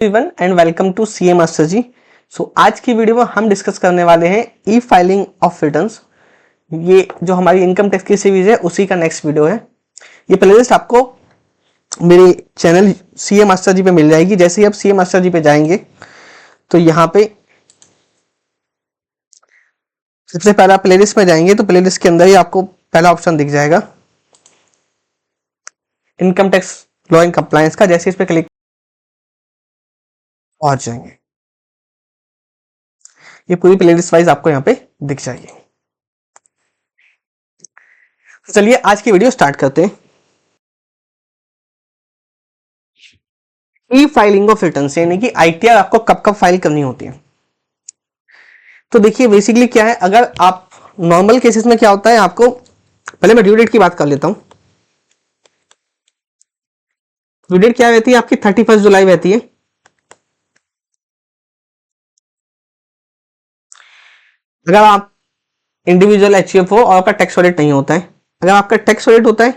Everyone and welcome to CA master ji. आज की video में हम डिस्कस करने वाले हैं ई फाइलिंग ऑफ रिटर्न्स। ये जो हमारी इनकम टैक्स की सीरीज है उसी का नेक्स्ट वीडियो है। ये प्लेलिस्ट आपको मेरे चैनल सीए मास्टर जी पे मिल जाएगी। जैसे ही आप सीए मास्टर जी पे जाएंगे तो यहाँ पे सबसे पहला प्लेलिस्ट में जाएंगे तो प्लेलिस्ट के अंदर ही आपको पहला ऑप्शन दिख जाएगा income tax law and compliance का। जैसे इस पे क्लिक पहुंच जाएंगे, ये पूरी प्लेलिस्ट वाइज आपको यहाँ पे दिख जाएगी। तो चलिए आज की वीडियो स्टार्ट करते हैं। ई फाइलिंग ऑफ रिटर्न यानी कि आईटीआर आपको कब कब फाइल करनी होती है। तो देखिए बेसिकली क्या है, अगर आप नॉर्मल केसेस में क्या होता है, आपको पहले मैं ड्यू डेट की बात कर लेता हूं। ड्यू डेट क्या रहती है आपकी 31 जुलाई रहती है। अगर आप इंडिविजुअल एचयूएफ हो और आपका टैक्स ऑडिट नहीं होता है, अगर आपका टैक्स ऑडिट होता है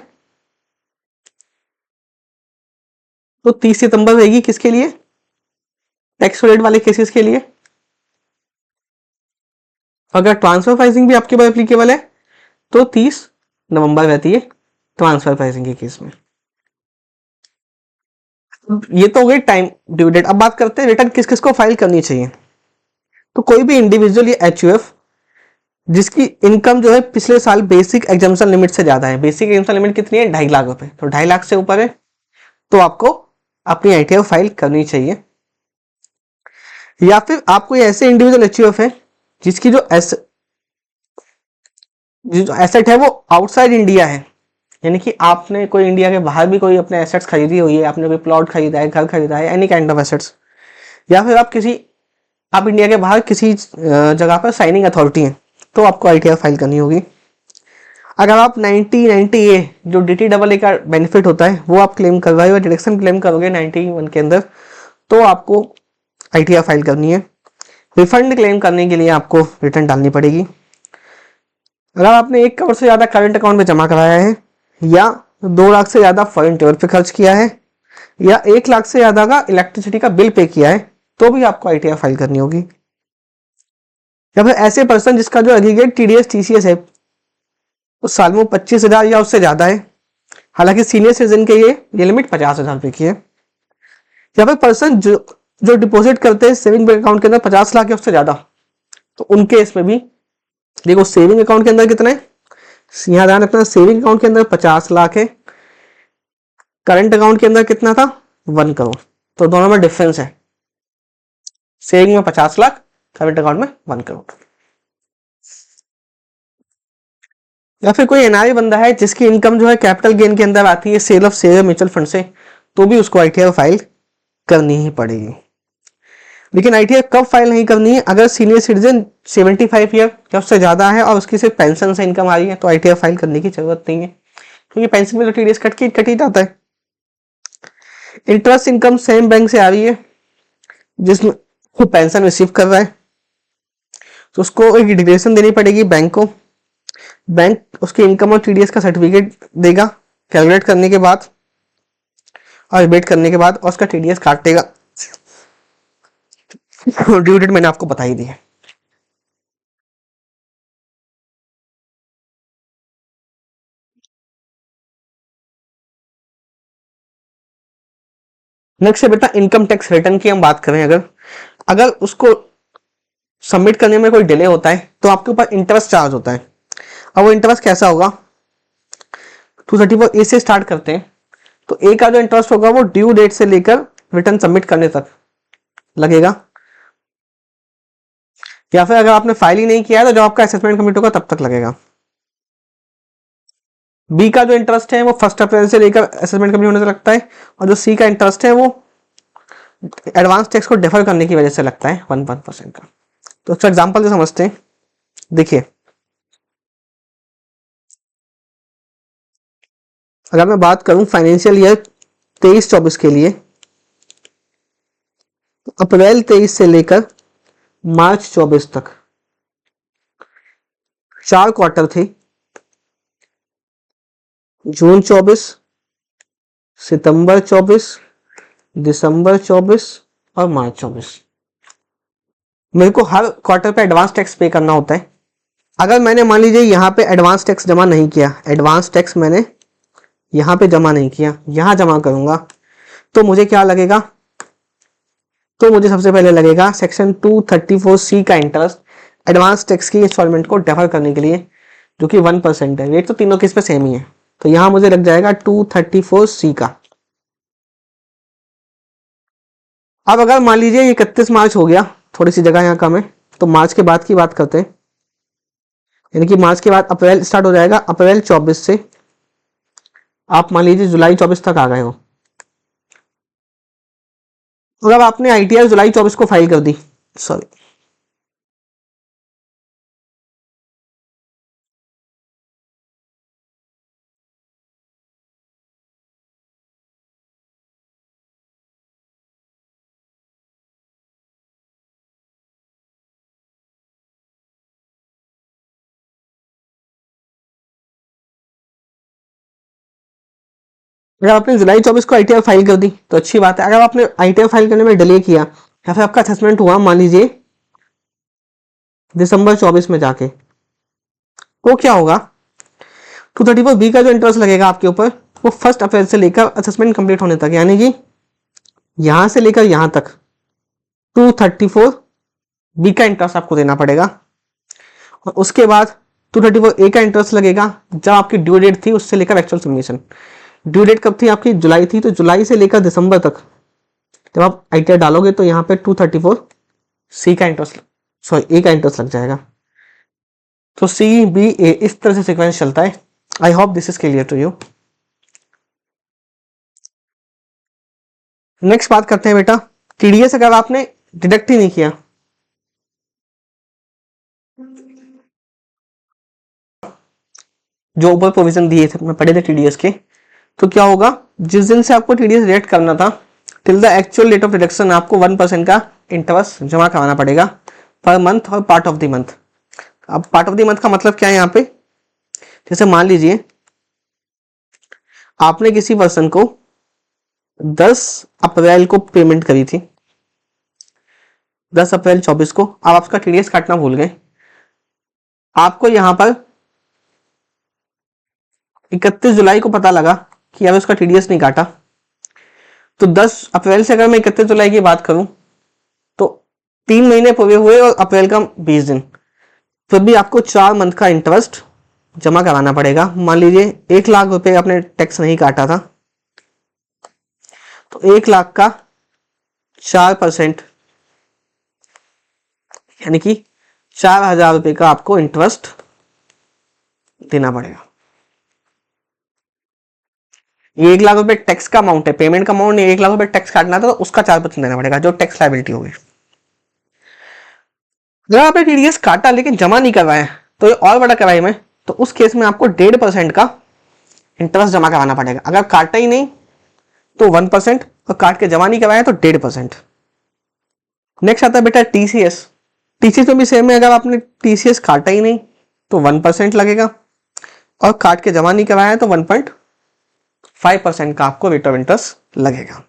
तो 30 सितंबर रहेगी। किसके लिए? टैक्स ऑडिट वाले केसेस के लिए। अगर ट्रांसफर प्राइसिंग भी आपके ऊपर एप्लीकेबल है तो 30 नवंबर रहती है ट्रांसफर प्राइसिंग के केस में। ये तो हो गई टाइम ड्यू डेट। अब बात करते हैं रिटर्न किस किस को फाइल करनी चाहिए। तो कोई भी इंडिविजुअल या एचयूएफ जिसकी इनकम जो है पिछले साल बेसिक एग्जाम्पशन लिमिट से ज्यादा है। बेसिक एग्जाम्पशन लिमिट कितनी है? 2.5 लाख रुपए। तो 2.5 लाख से ऊपर है तो आपको अपनी आईटीआर फाइल करनी चाहिए। या फिर आप कोई ऐसे इंडिविजुअल एचयूएफ है जिसकी जो एसेट है वो आउटसाइड इंडिया है, यानी कि आपने कोई इंडिया के बाहर भी कोई अपने एसेट्स खरीदी हुई है, आपने कोई प्लॉट खरीदा है, घर खरीदा है, एनी काइंड ऑफ एसेट्स। या फिर आप इंडिया के बाहर किसी जगह पर साइनिंग अथॉरिटी हैं तो आपको आईटीआर फाइल करनी होगी। अगर आप 90 ए जो DTAA का बेनिफिट होता है वो आप क्लेम कर रहे हो, डिडक्शन क्लेम करोगे 91 के अंदर, तो आपको आईटीआर फाइल करनी है। रिफंड क्लेम करने के लिए आपको रिटर्न डालनी पड़ेगी। अगर आपने 1 करोड़ से ज्यादा करंट अकाउंट में जमा कराया है, या 2 लाख से ज्यादा फॉरेन ट्रेवल पे खर्च किया है, या 1 लाख से ज्यादा का इलेक्ट्रिसिटी का बिल पे किया है, तो भी आपको आईटीआर फाइल करनी होगी। या फिर ऐसे पर्सन जिसका जो एग्रीगेट टीडीएस टीसीएस है उस साल में 25,000 या उससे ज्यादा है, हालांकि सीनियर सिटीजन के ये लिमिट 50,000 रुपए की है। या फिर पर्सन जो डिपॉजिट करते हैं सेविंग बैंक अकाउंट के अंदर 50 लाख या उससे ज्यादा, तो उनके इसमें भी देखो सेविंग अकाउंट के अंदर कितना है, यहाँ ध्यान रखना, सेविंग अकाउंट के अंदर 50 लाख है, करंट अकाउंट के अंदर कितना था 1 करोड़। तो दोनों में डिफरेंस है, सेविंग में 50 लाख, करंट अकाउंट में 1 करोड़। या फिर कोई एनआरआई बंदा है जिसकी इनकम जो है कैपिटल गेन के अंदर आती है sale of share mutual fund से, तो भी उसको आईटीआर फाइल करनी ही पड़ेगी। लेकिन आईटीआर कब फाइल नहीं करनी है? अगर सीनियर सिटीजन 75 ईयर या उससे ज्यादा है और उसकी सिर्फ पेंशन से इनकम आ रही है तो आईटीआर फाइल करने की जरूरत नहीं है, क्योंकि पेंशन में तो टीडीएस कट ही जाता है। इंटरेस्ट इनकम सेम बैंक से आ रही है जिसमें वो पेंशन रिसीव कर रहा है, तो उसको एक डिक्लेरेशन देनी पड़ेगी बैंक को। बैंक उसकी इनकम और टीडीएस का सर्टिफिकेट देगा कैलकुलेट करने के बाद और वेट करने के बाद, और उसका टीडीएस काटेगा। ड्यू डेट मैंने आपको बता ही दी है। नेक्स्ट है बेटा इनकम टैक्स रिटर्न की हम बात करें। अगर अगर उसको सबमिट करने में कोई डिले होता है तो आपके ऊपर इंटरेस्ट चार्ज होता है। अब वो इंटरेस्ट कैसा होगा? 234 ए से स्टार्ट करते हैं। तो ए का जो इंटरेस्ट होगा वो ड्यू डेट से लेकर रिटर्न सबमिट करने तक लगेगा, या फिर अगर आपने फाइल ही नहीं किया है तो जब आपका असेसमेंट कमिट होगा तब तक लगेगा। बी का जो इंटरेस्ट है वो 1 अप्रैल से लेकर असेसमेंट कमिट होने तक लगता है, और जो सी का इंटरेस्ट है वो एडवांस टैक्स को डिफर करने की वजह से लगता है 1% का। तो इसका एग्जांपल से समझते हैं। देखिए अगर मैं बात करूं फाइनेंशियल ईयर 23-24 के लिए, अप्रैल 23 से लेकर मार्च 24 तक 4 क्वार्टर थे। जून 24, सितंबर 24, दिसंबर 24, और मार्च 24। मेरे को हर क्वार्टर पे एडवांस टैक्स पे करना होता है। अगर मैंने मान लीजिए यहाँ पे एडवांस टैक्स जमा नहीं किया, एडवांस टैक्स मैंने यहाँ पे जमा नहीं किया, यहाँ जमा करूंगा, तो मुझे क्या लगेगा? तो मुझे सबसे पहले लगेगा सेक्शन 234C का इंटरेस्ट एडवांस टैक्स की इंस्टॉलमेंट को डेफर करने के लिए, जो कि 1% है। रेट तो तीनों केस पे सेम ही है, तो यहाँ मुझे लग जाएगा 234C का। अब अगर मान लीजिए 31 मार्च हो गया, थोड़ी सी जगह यहाँ कम है, तो मार्च के बाद की बात करते हैं। यानी कि मार्च के बाद अप्रैल स्टार्ट हो जाएगा। अप्रैल 24 से आप मान लीजिए जुलाई 24 तक आ गए हो। अगर आपने आईटीआर जुलाई 24 को फाइल कर दी, सॉरी, अगर आपने जुलाई 24 को आईटीआर फाइल कर दी तो अच्छी बात है। अगर आपने आईटीआर फाइल करने में डिले किया या फिर आपका असेसमेंट हुआ मान लीजिए दिसंबर 24 में जाके, तो क्या होगा? 234B का जो इंटरेस्ट लगेगा आपके ऊपर, वो 1 अप्रैल से लेकर असेसमेंट कंप्लीट होने तक, यानी कि यहां से लेकर यहां तक 234B का इंटरेस्ट आपको देना पड़ेगा। और उसके बाद 234A का इंटरेस्ट लगेगा जब आपकी ड्यू डेट थी उससे लेकर एक्चुअल सबमिशन। ड्यू डेट कब थी आपकी? जुलाई थी, तो जुलाई से लेकर दिसंबर तक जब आप आईटीआर डालोगे तो यहाँ पे 234C का इंटरेस्ट, सॉरी, ए का इंटरेस्ट लग जाएगा। तो CBA इस तरह से सीक्वेंस चलता है। I hope this is clear to you. Next बात करते हैं बेटा, टीडीएस अगर आपने डिडक्ट ही नहीं किया, जो ऊपर प्रोविजन दिए थे मैं पढ़े थे टीडीएस के, तो क्या होगा? जिस दिन से आपको टीडीएस डिडक्ट करना था till the actual date of deduction आपको 1% का इंटरेस्ट जमा कराना पड़ेगा पर मंथ और पार्ट ऑफ द मंथ। अब पार्ट ऑफ द मंथ का मतलब क्या है यहाँ पे? जैसे मान लीजिए आपने किसी पर्सन को 10 अप्रैल को पेमेंट करी थी, 10 अप्रैल 24 को, अब आपका टीडीएस काटना भूल गए, आपको यहां पर 31 जुलाई को पता लगा कि अब उसका टीडीएस नहीं काटा, तो 10 अप्रैल से अगर मैं 31 जुलाई की बात करूं तो 3 महीने पूरे हुए और अप्रैल का 20 दिन, फिर भी आपको 4 मंथ का इंटरेस्ट जमा कराना पड़ेगा। मान लीजिए 1 लाख रुपए आपने टैक्स नहीं काटा था, तो 1 लाख का 4%, यानी कि 4,000 रुपए का आपको इंटरेस्ट देना पड़ेगा। ये 1 लाख रुपए टैक्स का अमाउंट है, पेमेंट का अमाउंट नहीं। 1 लाख रुपए टैक्स काटना था तो उसका 4% देना पड़ेगा, जो टैक्स लायबिलिटी होगी। अगर आपने टीडीएस काटा लेकिन जमा नहीं करवाया तो ये और बड़ा कराइम है, तो उस केस में आपको 1.5% का इंटरेस्ट जमा कराना पड़ेगा। अगर काटा ही नहीं तो 1%, और काट के जमा नहीं कराया तो 1.5%। नेक्स्ट आता है बेटा टीसीएस। टीसीएस में भी सेम है, अगर आपने टीसीएस काटा ही नहीं तो 1% लगेगा, और काट के जमा नहीं कराया तो 1.5% का आपको रेट ऑफ इंटरेस्ट लगेगा।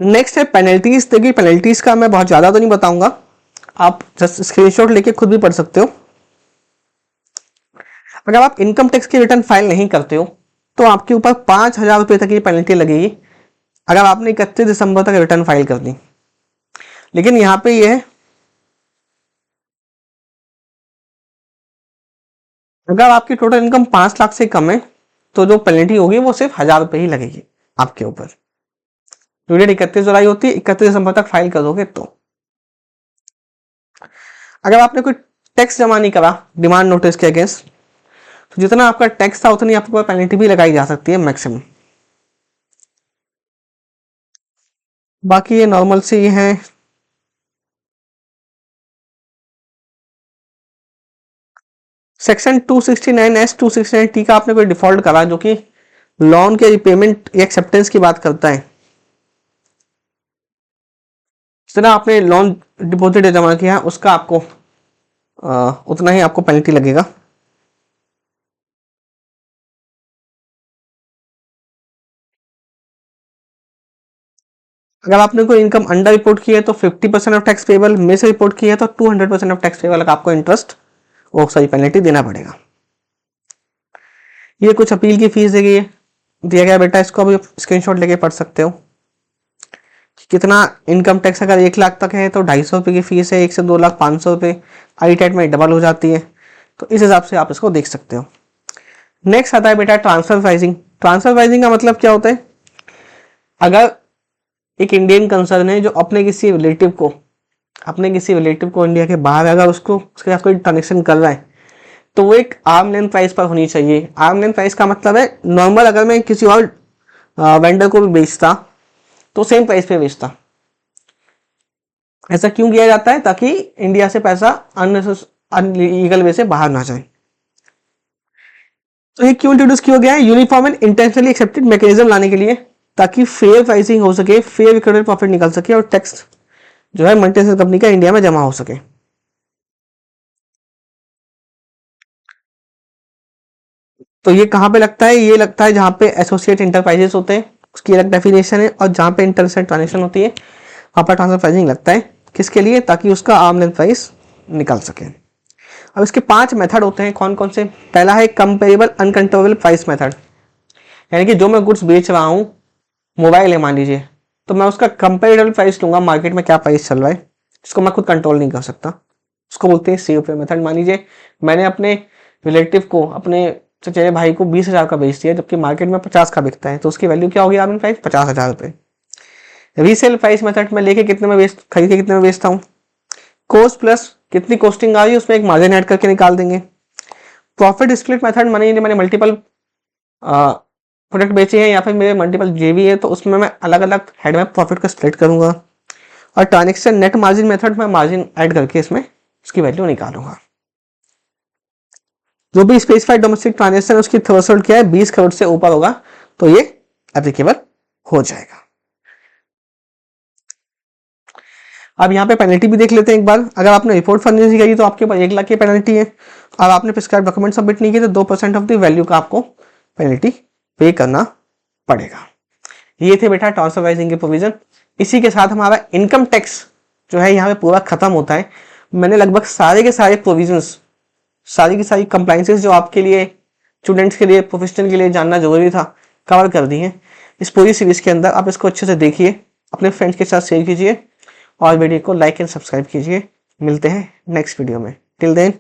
नेक्स्ट है पेनल्टीज। देखिए पेनल्टीज का मैं बहुत ज्यादा तो नहीं बताऊंगा, आप जस्ट स्क्रीनशॉट लेके खुद भी पढ़ सकते हो। अगर आप इनकम टैक्स की रिटर्न फाइल नहीं करते हो तो आपके ऊपर 5,000 रुपए तक की पेनल्टी लगेगी अगर आपने 31 दिसंबर तक रिटर्न फाइल कर दी। लेकिन यहाँ पे ये है, अगर आपकी टोटल इनकम 5 लाख से कम है तो जो पेनल्टी होगी वो सिर्फ 1,000 रुपए ही लगेगी आपके ऊपर। ड्यू डेट 31 जुलाई होती है, 31 दिसंबर तक फाइल करोगे तो। अगर आपने कोई टैक्स जमा नहीं करा डिमांड नोटिस के अगेंस्ट, तो जितना आपका टैक्स था उतनी आपके ऊपर पेनल्टी भी लगाई जा सकती है मैक्सिमम। बाकी ये नॉर्मल से ये है। सेक्शन 269S 269T का आपने कोई डिफॉल्ट करा जो कि लोन के रिपेमेंट या एक्सेप्टेंस की बात करता है, जितना आपने लोन डिपॉजिट जमा किया उसका आपको उतना ही आपको पेनल्टी लगेगा। अगर आपने कोई इनकम अंडर रिपोर्ट की है तो 50% of tax payable, miss report की है तो 200% ऑफ टैक्स पेबल आपको इंटरेस्ट वो सॉरी पेनल्टी देना पड़ेगा। ये कुछ अपील की फीस दिया गया बेटा, इसको अभी स्क्रीनशॉट लेके पढ़ सकते हो। कितना इनकम टैक्स अगर 1 लाख तक है तो 250 रुपये की फीस है, 1 से 2 लाख 500 रुपये, आई टेट में डबल हो जाती है। तो इस हिसाब से आप इसको देख सकते हो। नेक्स्ट आता है बेटा ट्रांसफर प्राइसिंग। ट्रांसफर प्राइसिंग का मतलब क्या होता है, अगर एक इंडियन कंसर्न है जो अपने किसी रिलेटिव को इंडिया के बाहर अगर उसके साथ कोई ट्रांजेक्शन कर रहा है तो वो एक आर्म लेंथ प्राइस पर होनी चाहिए। आर्म लेंथ प्राइस का मतलब है नॉर्मल अगर मैं किसी और वेंडर को भी बेचता तो सेम प्राइस पे बेचता। ऐसा क्यों किया जाता है, ताकि इंडिया से पैसा अनलीगल वे से बाहर ना जाए। तो ये क्यों इंट्रोड्यूस किया गया है, uniform and intentionally accepted mechanism लाने के लिए, ताकि फेयर प्राइसिंग हो सके, फेयर रिकॉर्डेड प्रॉफिट निकल सके और टैक्स जो है मल्टीनेशनल कंपनी का इंडिया में जमा हो सके। तो ये कहाँ पे लगता है, ये लगता है जहाँ पे एसोसिएट इंटरप्राइजेस होते हैं, उसकी अलग डेफिनेशन है, और जहाँ पे इंटरनेशनल ट्रांजेक्शन होती है वहाँ पर ट्रांसफर प्राइसिंग लगता है। किसके लिए, ताकि उसका आर्म लेंथ प्राइस निकल सके। अब इसके 5 मेथड होते हैं, कौन कौन से। पहला है कंपेरेबल अनकंट्रोलेबल प्राइस मेथड, यानी कि जो मैं गुड्स बेच रहा हूँ, मोबाइल है मान लीजिए, तो मैं उसका कंपेरेबल प्राइस लूंगा, मार्केट में क्या प्राइस चल रहा है, जिसको मैं खुद कंट्रोल नहीं कर सकता, उसको बोलते हैं COP मेथड। मान लीजिए मैंने अपने रिलेटिव को, अपने चचेरे भाई को 20,000 का बेच दिया, जबकि मार्केट में 50 का बिकता है, तो उसकी वैल्यू क्या होगी आर्म प्राइस, 50,000 रुपये। रीसेल प्राइस मेथड में लेके खरीद के कितने में बेचता हूँ, कॉस्ट प्लस कितनी कॉस्टिंग आ रही है उसमें एक मार्जिन ऐड करके निकाल देंगे। प्रॉफिट स्प्लिट मेथड, मैंने मल्टीपल प्रोडक्ट बेचे हैं या फिर मेरे मल्टीपल JV है, तो उसमें मैं अलग अलग हेड में प्रॉफिट का स्प्लिट करूंगा। और ट्रांजेक्शन नेट मार्जिन मेथड में मार्जिन ऐड करके इसमें उसकी वैल्यू निकालूंगा। जो भी स्पेसिफाइड डोमेस्टिक ट्रांजेक्शन उसकी थ्रेशोल्ड क्या है, 20 करोड़ से ऊपर होगा तो ये एप्लीकेबल हो जाएगा। अब यहाँ पे पेनल्टी भी देख लेते हैं एक बार। अगर आपने रिपोर्ट फर्निश नहीं करी तो आपके ऊपर 1 लाख की पेनल्टी है, और आपने प्रिस्क्राइब डॉक्यूमेंट सबमिट नहीं किए तो 2% ऑफ द वैल्यू का आपको पेनल्टी पे करना पड़ेगा। ये थे बेटा ट्रांसफर प्राइसिंग के प्रोविजन। इसी के साथ हमारा इनकम टैक्स जो है यहाँ पे पूरा खत्म होता है। मैंने लगभग सारे के सारे प्रोविजंस, सारी की सारी कंप्लाइंसेस जो आपके लिए, स्टूडेंट्स के लिए, प्रोफेशनल के लिए जानना जरूरी था, कवर कर दी हैं इस पूरी सीरीज के अंदर। आप इसको अच्छे से देखिए, अपने फ्रेंड्स के साथ शेयर कीजिए और वीडियो को लाइक एंड सब्सक्राइब कीजिए। मिलते हैं नेक्स्ट वीडियो में। Till then